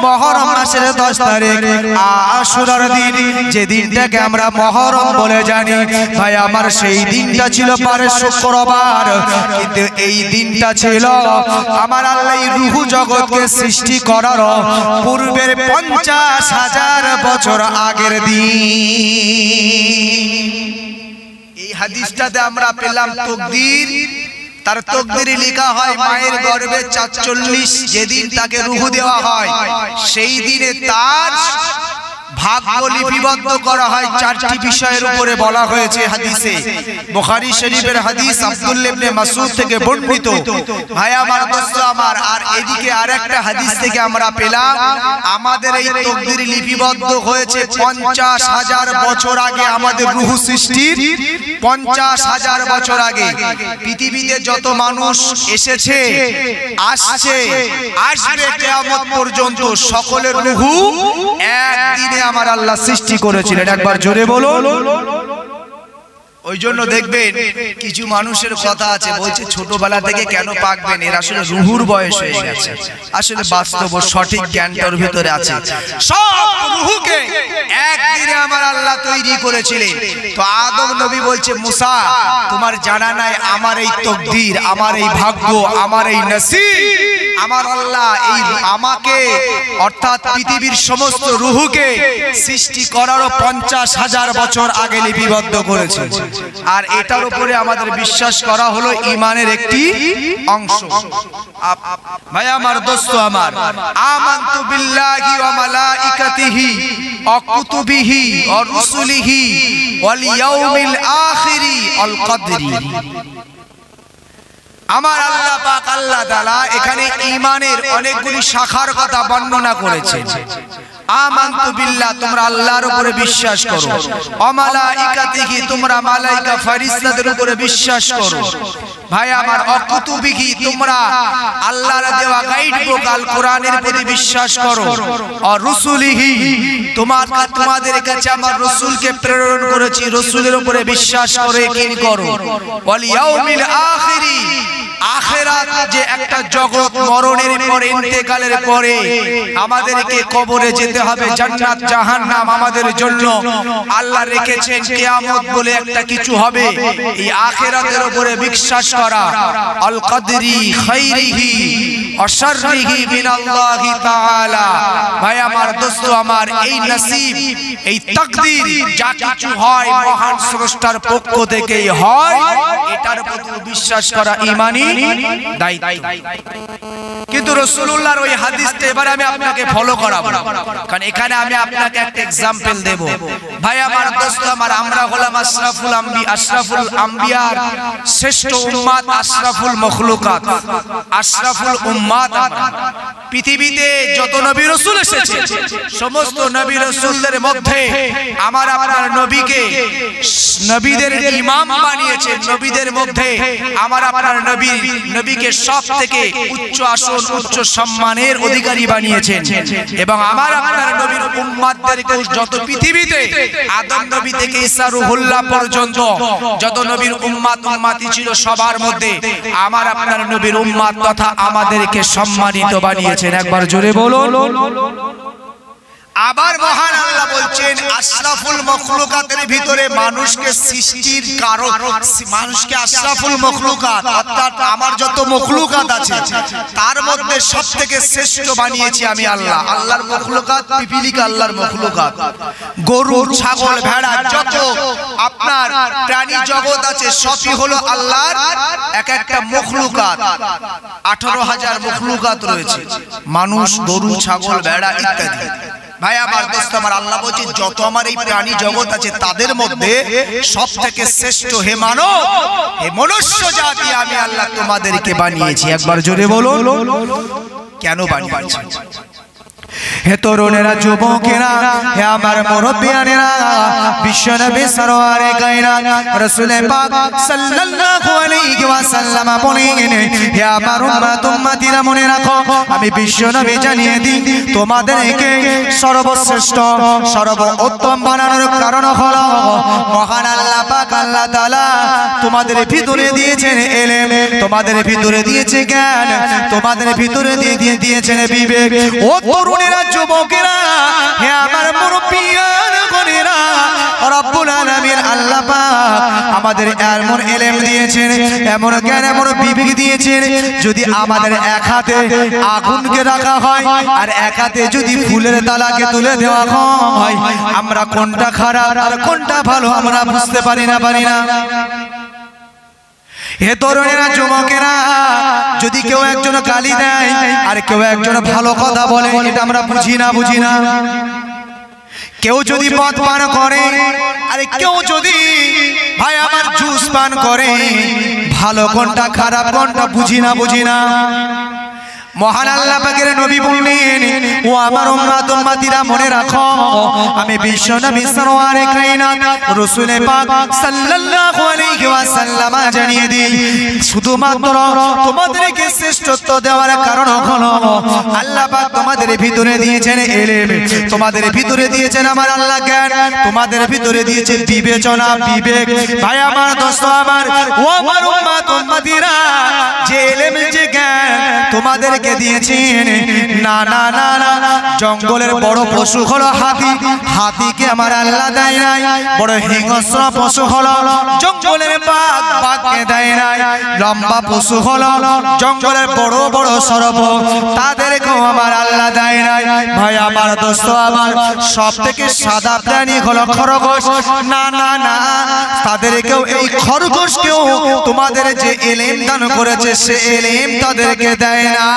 মুহররম মাসের 10 তারিখ আশুরার দিন যে দিনটাকে আমরা মুহররম বলে জানি ভাই আমার সেই দিনটা ছিল পারে শুক্রবার কিন্তু এই দিনটা ছিল আমার আল্লাহ এই রূহ জগৎকে সৃষ্টি করার পূর্বের 50,000 বছর আগের দিন এই হাদিসটাতে আমরা পেলাম তাকদীর তার তাকদীরে লেখা হয় মায়ের গর্ভে 44 যেদিন তাকে রূহ দেওয়া হয় সেই দিনে তার ভাগ্য লিপিবদ্ধ করা হয় চারটি বিষয়ের উপরে বলা হয়েছে হাদিসে বুখারী শরীফের হাদিস আব্দুল্লাহ ইবনে মাসউদ থেকে বর্ণিত ভাই আমার দোস্ত আমার আর এদিকে আরেকটা হাদিস থেকে আমরা পেলাম আমাদের এই তাকদীর লিপিবদ্ধ হয়েছে 50,000 বছর আগে আমাদের রূহ সৃষ্টির 50,000 বছর আগে পৃথিবীতে যত মানুষ এসেছে আসছে আসবে কিয়ামত পর্যন্ত সকলের রূহ একদিনে আমার আল্লাহ সৃষ্টি করেছিলেন একবার জোরে বলুন ওই জন্য দেখবেন কিছু মানুষের কথা আছে বলছে ছোটবেলা থেকে কেন পাকবেন এর আসলে রূহুর বয়স হয়ে গেছে আসলে বাস্তব ও সঠিক জ্ঞানটার ভিতরে আছে সব রূহকে একদিনে আমার আল্লাহ তৈরি করেছিলেন তো আদম নবী বলছে মুসা তোমার জানা নাই আমার এই তাকদীর আমার এই ভাগ্য আমার এই নসিব আমার আল্লাহ এই আমাকে অর্থাৎ পৃথিবীর সমস্ত রূহকে সৃষ্টি করারও 50,000 বছর আগে লিপিবদ্ধ করেছে আর এটার উপরে আমাদের বিশ্বাস করা হলো ঈমানের একটি অংশ ভাই আমার দোস্ত আমার আমানতু বিল্লাহি ওয়া মালাইকাতিহি ওয়া কুতুবিহি ওয়া রুসুলিহি ওয়াল ইয়াউমিল আখিরি ওয়াল কদরি আমার আল্লাহ পাক আল্লাহ তাআলা এখানে ঈমানের অনেকগুলি শাখার কথা বর্ণনা করেছেন আমানতু বিল্লাহ তোমরা আল্লাহর উপরে বিশ্বাস করো ওয়া মালাইকাতিহি তোমরা মালায়েকা ফেরেশতাদের উপরে বিশ্বাস করো ভাই আমার অকুতুবিহি তোমরা আল্লাহর দেওয়া গাইড বুক আল কোরআনের প্রতি বিশ্বাস করো আর রসুলিহি তোমাদের কাছে আমার রাসূলকে প্রেরণ করেছি রাসূলের উপরে বিশ্বাস করে কি করো ওয়াল ইয়াউমিল আখিরি আখিরাত যে একটা জগৎ মরণের পর ইন্তেকালের পরে আমাদেরকে কবরে যেতে হবে জান্নাত জাহান্নাম আমাদের জন্য আল্লাহ রেখেছেন কিয়ামত বলে একটা কিছু হবে এই আখিরাতের উপরে বিশ্বাস করা আল কদরি খাইরিহি ওয়া শাররিহি মিনাল্লাহি তাআলা ভাই আমার দোস্ত আমার এই নসিব এই তাকদীর যা কিছু হয় মহান স্রষ্টার পক্ষ থেকেই হয় এটার প্রতি বিশ্বাস করা ঈমানি দায়িত্ব কিন্তু রাসূলুল্লাহর ওই হাদিসটা এবারে আমি আপনাকে ফলো করাবো কারণ এখানে আমি আপনাকে একটা एग्जांपल দেব ভাই আমার দোস্ত আমার আমরা হলাম আশরাফুল আম্বিয়ার শ্রেষ্ঠ উম্মত আশরাফুল মখলুকাত আশরাফুল উম্মত পৃথিবীতে যত নবী রাসূল এসেছে সমস্ত নবী রাসূলদের মধ্যে আমার আপনার নবীকে নবীদের ইমাম বানিয়েছেন নবীদের মধ্যে আমার আপনার নবীকে সবথেকে উচ্চ আসন উচ্চ সম্মানের অধিকারী বানিয়েছেন এবং আমার আপনার নবীর উম্মতদেরকে যত পৃথিবীতে আদম নবী থেকে ঈসা রূহুল্লাহ পর্যন্ত যত নবীর উম্মতি ছিল সবার মধ্যে আমার আপনার নবীর উম্মত তথা আমাদেরকে সম্মানিত বানিয়েছেন একবার জোরে বলুন আবার মহান আল্লাহ বলছেন আশরাফুল মখলুকাতের ভিতরে মানুষকে সৃষ্টির কারণ মানুষকে আশরাফুল মখলুকাত অর্থাৎ আমার যত মখলুকাত আছে তার মধ্যে সবথেকে শ্রেষ্ঠ বানিয়েছি আমি আল্লাহ আল্লাহর মখলুকাত পিপিলিকা আল্লাহর মখলুকাত গরু ছাগল ভেড়া যত আপনার প্রাণী জগৎ আছে সবই হলো আল্লাহর এক একটা মখলুকাত 18,000 মখলুকাত রয়েছে মানুষ গরু ছাগল ভেড়া ইত্যাদি ভাই আমার দোস্ত আমার আল্লাহ বলছে যত আমার এই প্রাণী জগৎ আছে তাদের মধ্যে সবথেকে শ্রেষ্ঠ হে মানব হে মনুষ্য জাতি আমি আল্লাহ তোমাদেরকে বানিয়েছি একবার জোরে বলুন কেন বানিয়েছি হে তরুণেরা, যুবকেরা, হে আমার মুরব্বিয়ানেরা, বিশ্বনবী সরওয়ারে কায়নাত রাসূল পাক সাল্লাল্লাহু আলাইহি ওয়াসাল্লাম বলেন, হে আমার উম্মতিরা মনে রাখো, আমি বিশ্বনবী জানিয়ে দিই তোমাদেরকে সর্বশ্রেষ্ঠ সর্বোত্তম বানানোর কারণ হলো মহান আল্লাহ পাক আল্লাহ তাআলা তোমাদের ভিতরে দিয়েছেন ইলম, তোমাদের ভিতরে দিয়েছে জ্ঞান, তোমাদের ভিতরে দিয়েছেন বিবেক। ও তরুণেরা, যুবকেরা, হে আমার মুরব্বিয়ানেরা, রব্বুল আলামিন আল্লাহ পাক আমাদের এমন ইলম দিয়েছেন, এমন জ্ঞান, এমন বিবেক দিয়েছেন, যদি আমাদের এক হাতে আগুনকে রাখা হয় আর এক হাতে যদি ফুলের তালাকে তুলে দেওয়া হয়, আমরা কোনটা খারাপ আর কোনটা ভালো আমরা বুঝতে পারি না। হে তরুণেরা, যুবকেরা, যদি কেউ একজন গালি দেয় আর কেউ একজন ভালো কথা বলে, এটা আমরা বুঝি না। কেউ যদি মদ পান করে আর কেউ যদি ভাই আমার জুস পান করে, ভালো কোনটা খারাপ কোনটা বুঝি না। মহান আল্লাহ পাকের নবী বললেন, ও আমার উম্মতিরা মনে রাখো, আমি বিশ্বনবী সরওয়ারে কায়নাত রাসূল পাক সাল্লাল্লাহু আলাইহি ওয়াসাল্লাম জানিয়ে দিই, শুধুমাত্র তোমাদেরকে শ্রেষ্ঠত্ব দেওয়ার কারণ হলো আল্লাহ পাক তোমাদের ভিতরে দিয়েছেন ইলম, তোমাদের ভিতরে দিয়েছেন আমার আল্লাহ জ্ঞান, তোমাদের ভিতরে দিয়েছে বিবেচনা, বিবেক। ভাই আমার, দোস্ত আমার, ও আমার উম্মতিরা, যে ইলম যে জ্ঞান তোমাদের দিয়েছেন, না, জঙ্গলের বড় পশু হলো হাতি, হাতিকে আমার আল্লাহ দেয় নাই। বড় হিংস্র পশু হলো জঙ্গলের বাঘ, বাঘকে দেয় নাই। লম্বা পশু হলো জঙ্গলের বড় বড় সর্প, তাদেরকেও আমার আল্লাহ দেয় নাই। ভাই আমার, দোস্ত আমার, সব থেকে সাদা প্রাণী হলো খরগোশ, না, তাদেরকেও, এই খরগোশকেও তোমাদের যে ইলম দান করেছে সে ইলম তাদেরকে দেয় না।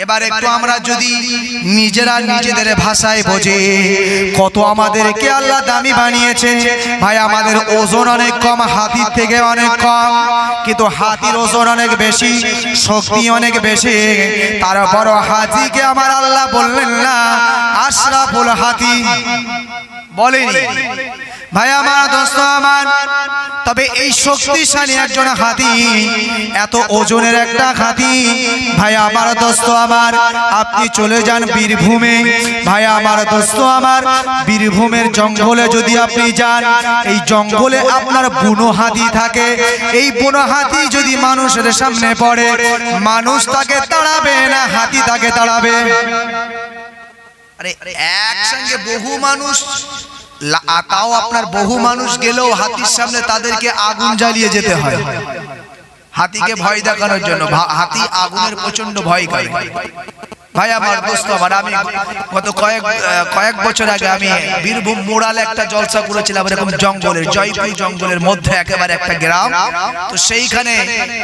এবার একটু আমরা যদি নিজেরা নিজেদের ভাষায় বোঝে, কত আমাদেরকে আল্লাহ দামি বানিয়েছে। ভাই আমাদের ওজন অনেক কম, হাতির থেকে অনেক কম, কিন্তু হাতির ওজন অনেক বেশি, শক্তি অনেক বেশি। তারপর হাতিকে আমার আল্লাহ বললেন না আশরাফুল হাতি, বলেনি। ভাই আমার, দোস্ত আমার, তবে এই শক্তিশালী একজন হাতি, এত ওজনের একটা হাতি, ভাই আমার, দোস্ত আমার, আপনি চলে যান বীরভূমে। ভাই আমার, দোস্ত আমার, বীরভূমের জঙ্গলে যদি আপনি যান, এই জঙ্গলে আপনার বুনো হাতি থাকে। এই বুনো হাতি যদি মানুষের সামনে পড়ে, মানুষ তাকে তাড়াবে না, হাতি তাকে তাড়াবে। আরে একসঙ্গে বহু মানুষ, তাও আপনার বহু মানুষ গেলেও হাতির সামনে তাদেরকে আগুন জ্বালিয়ে যেতে হয়, হাতিকে ভয় দেখানোর জন্য। হাতি আগুনের প্রচন্ড ভয় করে। ভাই আমার, দোস্ত আমার, আমি গত কয়েক বছর আগে আমি বীরভূম মোড়ালে একটা জলসা করেছিলাম, এরকম জঙ্গলের, জয়পুর জঙ্গলের মধ্যে একেবারে একটা গ্রাম। তো সেইখানে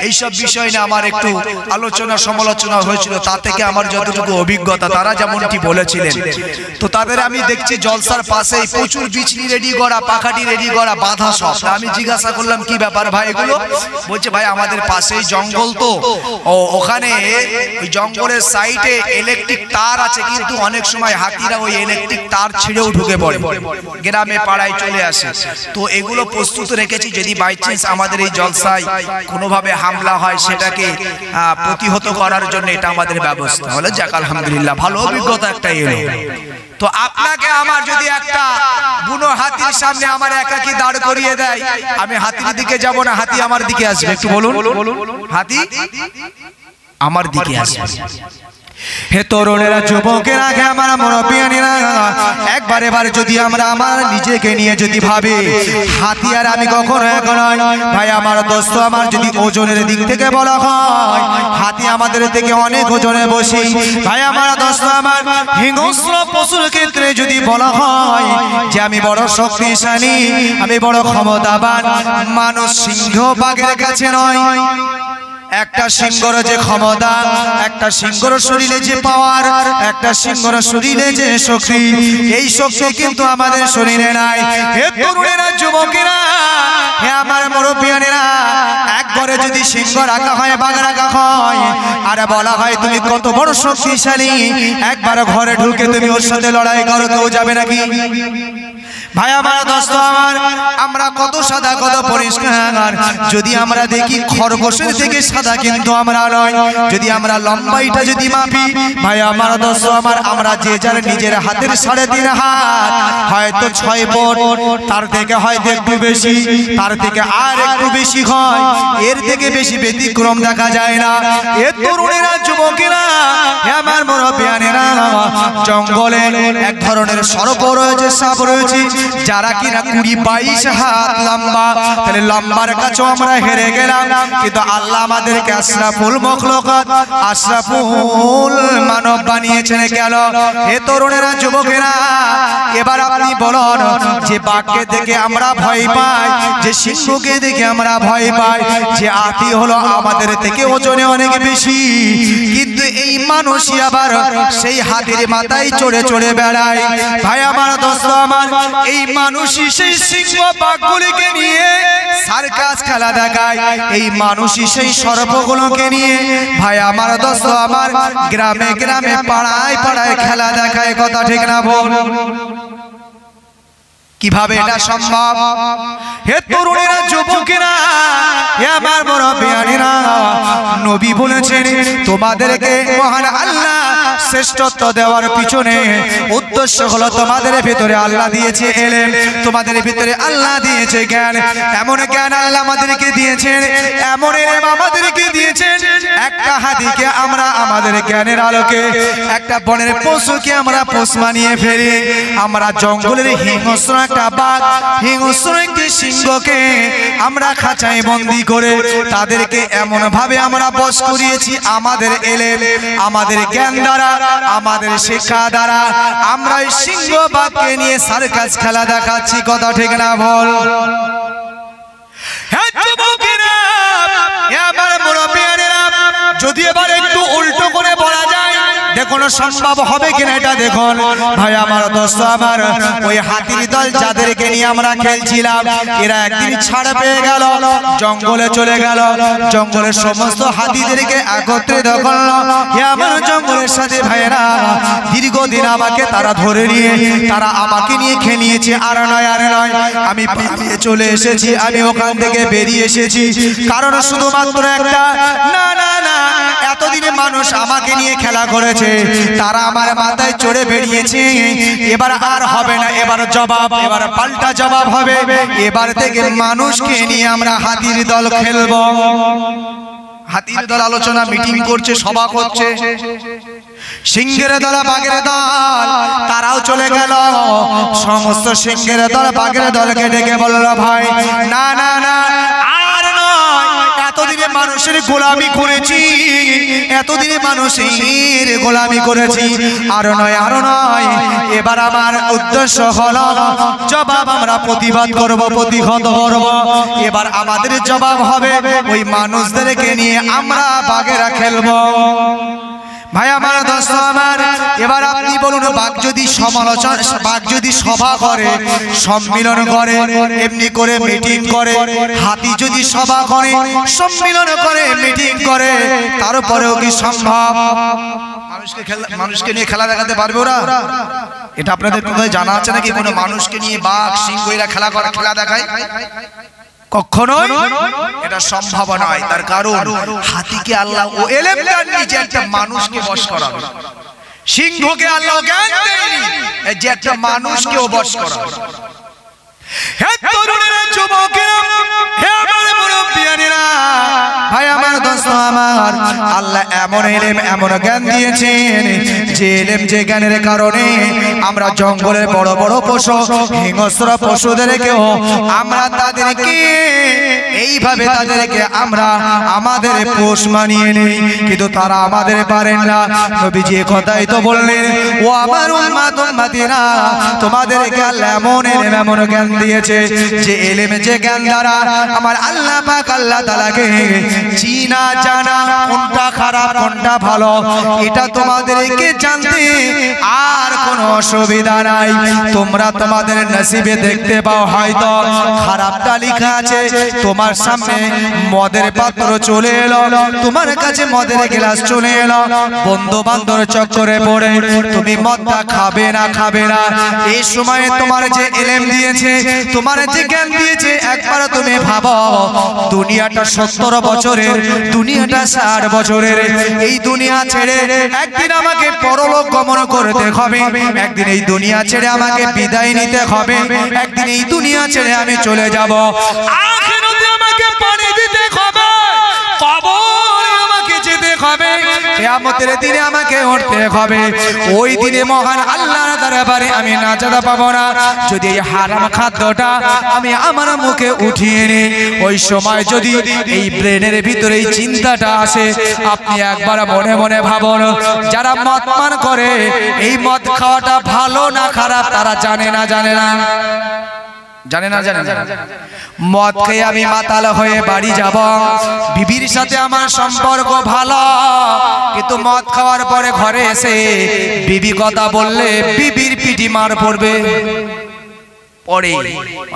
এইসব বিষয় নিয়ে আমার একটু আলোচনা সমালোচনা হয়েছিল। তা থেকে আমার যতটুকু অভিজ্ঞতা, তারা যেমনটি বলেছিলেন, তো তাদের আমি দেখছি জলসার পাশেই প্রচুর বিচলি রেডি করা, পাখাটি রেডি করা, বাধা সব। আমি জিজ্ঞাসা করলাম কি ব্যাপার ভাই এগুলো? বলছে ভাই আমাদের পাশেই জঙ্গল, তো ওখানে ওই জঙ্গলের সাইডে ইলেকট্রিক তার আছে, কিন্তু অনেক সময় হাতিরা ওই ইলেকট্রিক তার ছিঁড়েও ঢুকে পড়ে, গ্রামে পাড়ায় চলে আসে। তো এগুলো প্রস্তুত রেখেছি, যদি বাই চান্স আমাদের এই জলসায় কোনোভাবে হামলা হয় সেটাকে প্রতিহত করার জন্য এটা আমাদের ব্যবস্থা হলো। যাক আলহামদুলিল্লাহ, ভালো অভিজ্ঞতা একটা এলো। তো আপনাকে আমার যদি একটা বুনো হাতির সামনে আমার একাকি দাঁড় করিয়ে দেয়, আমি হাতির দিকে যাব না, হাতি আমার দিকে আসবে? একটু বলুন, হাতি আমার দিকে আসবে। হে তরুণেরা, যুবকেরা, আমার মুরব্বিয়ানেরা, একবার যদি আমরা আমার নিজেকে নিয়ে যদি ভাবি, হাতি আর আমি কখনো এক নয়। ভাই আমার, দোস্ত আমার, যদি ওজনের দিক থেকে বলা হয়, হাতি আমাদের থেকে অনেক ওজনে বসি। ভাই আমার, দোস্ত আমার, হিংস্র পশুর ক্ষেত্রে যদি বলা হয় যে আমি বড় শক্তিশালী, আমি বড় ক্ষমতাবান, মানুষ সিংহ বাঘের কাছে নয়। একটা সিংহর যে ক্ষমতা, একটা সিংহর শরীরে যে পাওয়ার, একটা সিংহর শরীরে যে শক্তি, এই শক্তি কিন্তু আমাদের শরীরে নাই। হে তরুণেরা, যুবকেরা, হে আমার মুরব্বিয়ানেরা, এক ঘরে যদি সিংহ রাখা হয়, বাঘ রাখা হয়, আর বলা হয় তুমি কত বড় শক্তিশালী, একবার ঘরে ঢুকে তুমি ওর সাথে লড়াই করো, কেউ যাবে নাকি? ভাই আমার, দোস্ত আমার, আমরা কত সাদা কত পরিষ্কার। যদি আমরা দেখি খরগোশের থেকে সাদা কিন্তু আমরা নয়। যদি আমরা লম্বাইটা যদি মাপি, ভাই আমার, দোস্ত আমার, আমরা যে যার নিজের হাতের 3.5 হাত, হয়তো 6 ফুট, তার থেকে হয়তো একটু বেশি, তার থেকে আর একটু বেশি হয়, এর থেকে বেশি ব্যতিক্রম দেখা যায় না। এ তরুণেরা, যুবকেরা, আমার মুরব্বিয়ানেরা, জঙ্গলে এক ধরনের সর্প রয়েছে, সাপ রয়েছে, যারা কিনা 20-22 হাত লম্বা। তাহলে লম্বার কাছেও আমরা হেরে গেলাম, কিন্তু আল্লাহ আমাদেরকে আশরাফুল মখলুকাত, আশরাফুল মানব বানিয়েছেন। কেন? হে তরুণেরা, যুবকেরা, এবার আপনি বলুন, যে বাঘকে দেখে আমরা ভয় পাই, যে সিংহকে দেখে আমরা ভয় পাই, যে হাতি হলো আমাদের থেকে ওজনে অনেক বেশি, কিন্তু এই মানুষই আবার সেই হাতির মাথায় চড়ে চড়ে বেড়ায়। ভাই আমার, দোস্ত আমার, এই মানুষই সেই সিংহ বাঘগুলিকে নিয়ে সার্কাস খেলা দেখায়, এই মানুষই সেই সর্পগুলোকে নিয়ে, ভাই আমার, দোস্ত আমার, গ্রামে গ্রামে পাড়ায় পাড়ায় খেলা দেখায়। কথা ঠিক না বল? কিভাবে এটা সম্ভব? হে তরুণেরা, যুবকেরা, হে আমার মুরব্বিয়ানেরা, নবী বলেছেন তোমাদেরকে মহান আল্লাহ শ্রেষ্ঠত্ব দেওয়ার পিছনে উদ্দেশ্য হলো তোমাদের ভিতরে আল্লাহ দিয়েছে ইলম, তোমাদের ভিতরে আল্লাহ দিয়েছে জ্ঞান। এমন জ্ঞান আল্লাহ আমাদেরকে দিয়েছেন, এমন ইলম আমাদেরকে দিয়েছেন। একটা হাতিকে আমরা আমাদের জ্ঞানের আলোকে, একটা বনের পশুকে আমরা পোষ মানিয়ে ফেলি, আমরা জঙ্গলের হিংস্র একটা বাঘ, হিংস্র একটি সিংহকে আমরা খাঁচায় বন্দি করে তাদেরকে এমন ভাবে আমরা বশ করিয়েছি আমাদের ইলম, আমাদের জ্ঞান দ্বারা, আমাদের শিক্ষা দ্বারা, আমরা এই সিংহ বাঘকে নিয়ে সার্কাস খেলা দেখাচ্ছি। কথা ঠিক না বল? হ্যাঁ যুবকেরা, আমার মুরব্বিয়ানেরা, যদি এবার একটু উল্টো করে বলা যায়, দেখুন সম্ভব হবে কিনা এটা দেখুন। ভাই আমার, দোস্ত আমার, ওই হাতির দল যাদেরকে নিয়ে আমরা খেলছিলাম, এরা একদিন ছাড় পেয়ে গেল, জঙ্গলে চলে গেল, জঙ্গলের সমস্ত হাতিদেরকে একত্রিত করলো। হে আমার জঙ্গলের সাথে ভাইয়েরা, দীর্ঘদিন আমাকে তারা ধরে নিয়ে, তারা আমাকে নিয়ে খেলিয়েছে। আর নয়, আর নয়, আমি পালিয়ে চলে এসেছি, আমি ওখান থেকে বেরিয়ে এসেছি, কারণ শুধুমাত্র একটা, না না না, এতদিনে মানুষ আমাকে নিয়ে খেলা করেছে, তারা আমার মাথায় চড়ে বেরিয়েছে, এবার আর হবে না, এবার জবাব, এবার পাল্টা জবাব হবে। এবার থেকে মানুষকে নিয়ে আমরা হাতির দল খেলবো। হাতির দল আলোচনা মিটিং করছে, সভা করছে। সিংহের দল, বাঘের দল, তারাও চলে গেল। সমস্ত সিংহের দল বাঘের দলকে ডেকে বলল, ভাই না না না, আর নয়, এতদিনে মানুষের গোলামি করেছি, এতদিনে মানুষের গোলামি করেছি, আর নয়, আর নয়, এবার আমার উদ্দেশ্য হলো জবাব, আমরা প্রতিবাদ করব, প্রতিহত করব। এবার আমাদের জবাব হবে ওই মানুষদেরকে নিয়ে আমরা বাঘেরা খেলবো। ভাই আমার, দোস্ত আমার, এবার আপনি বলুন, বাঘ যদি সমালোচনা, বাঘ যদি সভা করে, সম্মিলন করে, এমনি করে মিটিং করে, হাতি যদি সভা করে, সম্মিলন করে, মিটিং করে, তারপরেও কি সম্ভব মানুষকে নিয়ে খেলা দেখাতে পারবে ওরা? এটা আপনাদের কোথায় জানা আছে নাকি? কোনো মানুষকে নিয়ে বাঘ, সিংহ এরা খেলা করে, খেলা দেখায়? কখনোই এটা সম্ভব নয়। তার কারণ হাতিকে আল্লাহ ও ইলম দেননি যে একটা মানুষকে বশ করাবে, সিংহকে আল্লাহ জ্ঞান দেননি যে একটা মানুষকেও বশ করাবে। হে তরুণেরা, যুবকেরা, হে আমার মুরব্বিয়ানেরা, ভাই আমার, দোস্ত আমার, আল্লাহ এমন ইলম, এমন জ্ঞান দিয়েছেন, যে ইলম, যে জ্ঞানের কারণে আমরা জঙ্গলের বড় বড় পশু, হিংস্র পশুদেরকেও আমরা তাদেরকে এইভাবে, তাদেরকে আমরা আমাদের পোষ মানিয়ে নিই, কিন্তু তারা আমাদের পারেন না। নবীজি কথাই তো বললেন, ও আমার উম্মত, উম্মতিরা, তোমাদেরকে আল্লাহ এমন ইলম, এমন জ্ঞান দিয়েছে, যে ইলম, যে জ্ঞান দ্বারা আমার আল্লাহ পাক, আল্লাহ তাআলাকে চিনা জানা, কোনটা খারাপ কোনটা ভালো, এটা তোমাদেরকে জানতে আর কোনো অসুবিধা নাই। তোমরা তোমাদের নসিবে দেখতে পাও হয়তো খারাপটা লেখা আছে, তোমার সামনে মদের পাত্র চলে এলো, তোমার কাছে মদের গ্লাস চলে এলো, বন্ধু বান্ধব চক্করে পড়ে তুমি মদটা খাবে না খাবে না। এই সময়ে তোমার যে ইলম দিয়েছে, তোমার যে জ্ঞান দিয়েছে, একবার তুমি ভাবো দুনিয়াটা 70 বছরের, দুনিয়াটা 60 বছরের। এই দুনিয়া ছেড়ে একদিন আমাকে পরলোক গমন করতে হবে, একদিন এই দুনিয়া ছেড়ে আমাকে বিদায় নিতে হবে, একদিন এই দুনিয়া ছেড়ে আমি চলে যাব। আখিরাতে আমাকে পানি দিতে হবে, কবরে আমাকে যেতে হবে, কিয়ামতের দিনে আমাকে উঠতে হবে। ওই দিনে মহান আল্লাহর দরবারে আমি নাজাত পাবো না যদি এই হারাম খাদ্যটা আমি আমার মুখে উঠিয়ে নিই। ওই সময় যদি এই ব্রেনের ভিতরে এই চিন্তাটা আসে, আপনি একবার মনে মনে ভাবুন, যারা মদ পান করে এই মদ খাওয়াটা ভালো না খারাপ তারা জানে না জানে না জানে না জানে না। মদ খেয়ে আমি মাতাল হয়ে বাড়ি যাব, বিবির সাথে আমার সম্পর্ক ভালো, কিন্তু মদ খাওয়ার পরে ঘরে এসে বিবি কথা বললে বিবির পিঠি মার পড়বে। পরে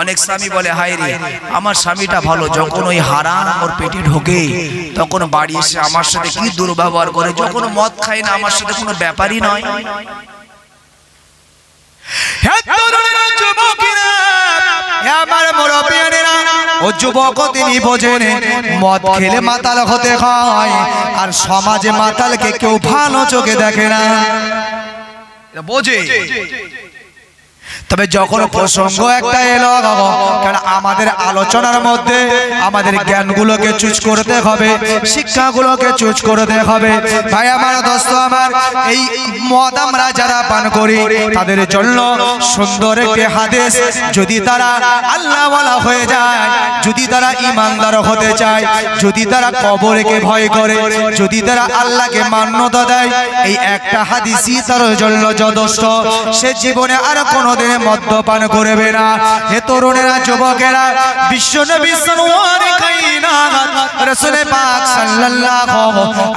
অনেক স্বামী বলে, হায় রে আমার স্বামীটা ভালো, যখন ওই হারাম ওর পেটে ঢোকে তখন বাড়ি এসে আমার সাথে কি দুর্ব্যবহার করে, যখন মদ খায় না আমার সাথে কোনো ব্যাপারই নয়। আমার মুরব্বিয়ানেরা ও যুবক তিনি বোঝেন মদ খেলে মাতাল হতে হয়, আর সমাজে মাতালকে কেউ ভালো চোখে দেখে না, বোঝে। তবে যখন প্রসঙ্গ একটা এলো, কারণ আমাদের আলোচনার মধ্যে আমাদের জ্ঞানগুলোকে চুজ করতে হবে, শিক্ষাগুলোকে চুজ করতে হবে। ভাই আমার, দোস্ত আমার, এই মদ আমরা যারা পান করি তাদের জন্য সুন্দর একটি হাদিস, যদি তারা আল্লাহওয়ালা হয়ে যায়, যদি তারা ঈমানদার হতে চায়, যদি তারা কবরকে ভয় করে, যদি তারা আল্লাহকে মান্যতা দেয়, এই একটা হাদিসই তার জন্য যথেষ্ট। সে জীবনে আর কোনোদিন মদ্যপান করবে না। হে তরুণেরা, যুবকেরা, বিশ্বনবী রাসূল পাক সাল্লাল্লাহু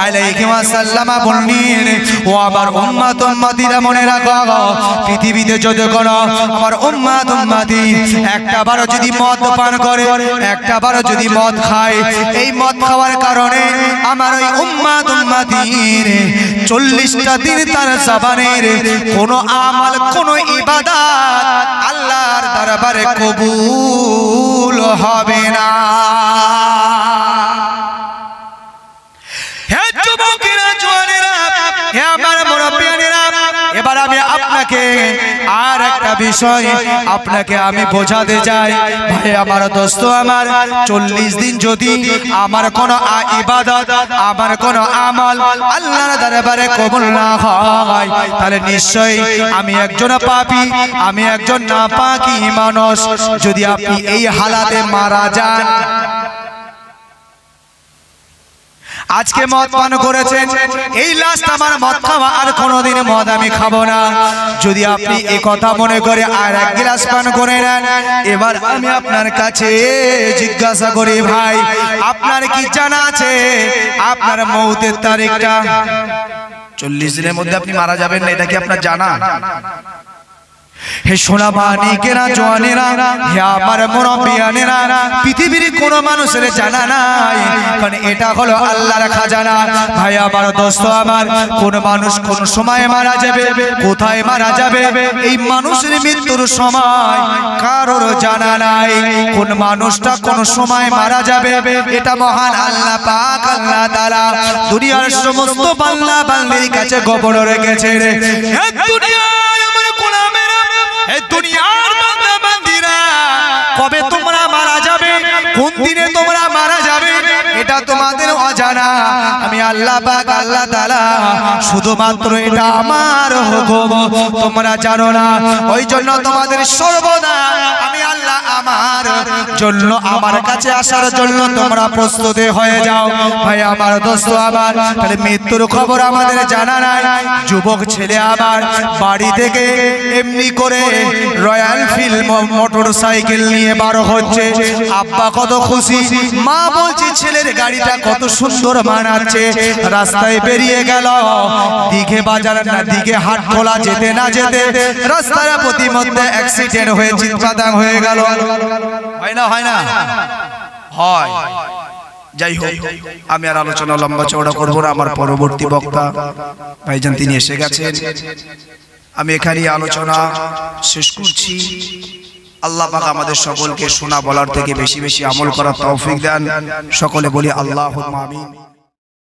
আলাইহি ওয়াসাল্লাম বললেন, ও আমার উম্মত উম্মতিরা মনে রাখো, পৃথিবীতে যদি কোনো আমার উম্মত উম্মতি একটা বার যদি মদ পান করে, একটা বার যদি মদ খায়, এই মদ খাওয়ার কারণে আমার ওই উম্মত উম্মতির 40টা দিন তার জবানের কোনো আমল, কোনো ইবাদত আল্লাহর দরবারে কবুল হবে না। হে যুবকেরা, জওয়ানেরা, হে আমার মুরব্বিয়ানেরা, এবার আমি আপনাকে আর একটা বিষয় আপনাকে আমি বোঝাতে চাই। ভাই আমার, দোস্ত আমার, 40 দিন যদি আমার কোনো ইবাদত, আমার কোনো আমল আল্লাহর দরবারে কবুল না হয়, তাহলে নিশ্চয়ই আমি একজন পাপী, আমি একজন নাপাকি মানুষ। যদি আপনি এই হালাতে মারা যান, আজকে মদ পান করেছেন, এই লাস্ট আমার মদ খাওয়া, আর কোনোদিন মদ আমি খাবো না, যদি আপনি এই কথা মনে করে আর এক গ্লাস পান করে নেন, এবার আমি আপনার কাছে জিজ্ঞাসা করি, ভাই আপনার কি জানা আছে আপনার মৌতের তারিখটা? 40 দিনের মধ্যে আপনি মারা যাবেন না, এটা কি আপনার জানা? হে সোনা মানিকেরা, জওয়ানেরা, হে আমার মুরব্বিয়ানেরা, পৃথিবীর কোনো মানুষের জানা নাই, কারণ এটা হলো আল্লাহর খাজানা। ভাই আমার, দোস্ত আমার, কোন মানুষ কোন সময় মারা যাবে, কোথায় মারা যাবে, এই মানুষের মৃত্যুর সময় কারোর জানা নাই। কোন মানুষটা কোন সময় মারা যাবে এটা মহান আল্লাহ পাক, আল্লাহ তাআলা দুনিয়ার সমস্ত বান্দা বান্দির কাছে গোপন রেখেছেন। হে দুনিয়ায় আমার গোলামেরা, এই দুনিয়ার বান্দা বান্দিরা, কবে তোমরা মারা যাবে, কোন দিনে তোমরা মারা যাবে, এটা তোমাদের অজানা। আমি আল্লাহ পাক, আল্লাহ তাআলা শুধুমাত্র এটা আমার হুকুম, তোমরা জানো না। ওই জন্য তোমাদের সর্বদা আমি আল্লাহ আমার জন্য, আমার কাছে আসার জন্য তোমরা প্রস্তুত হয়ে যাও। ভাই আমার, দোস্ত আমার, তাহলে মৃত্যুর খবর আমাদের জানা নাই। যুবক ছেলে আমার বাড়ি থেকে এমনি করে রয়্যাল ফিল্ড মোটর সাইকেল নিয়ে বার হচ্ছে। আব্বা কত খুশি, মা বলছে ছেলের গাড়িটা কত সুন্দর মানাচ্ছে। রাস্তায় বেরিয়ে গেল, দিঘে বাজার না দিঘে হাট খোলা যেতে না যেতে রাস্তার প্রতিমধ্যে অ্যাক্সিডেন্ট হয়ে চিৎপাতাং হয়ে গেল। হয় না হয় না হয়। যাই হোক, আমি আর আলোচনা লম্বা চওড়া করবো না। আমার পরবর্তী বক্তা ভাইজান তিনি এসে গেছেন, আমি এখানে আলোচনা শেষ করছি। আল্লাহ পাক আমাদের সকলকে শোনা বলার থেকে বেশি বেশি আমল করার তৌফিক দেন। সকলে বলি আল্লাহুম্মা আমিন।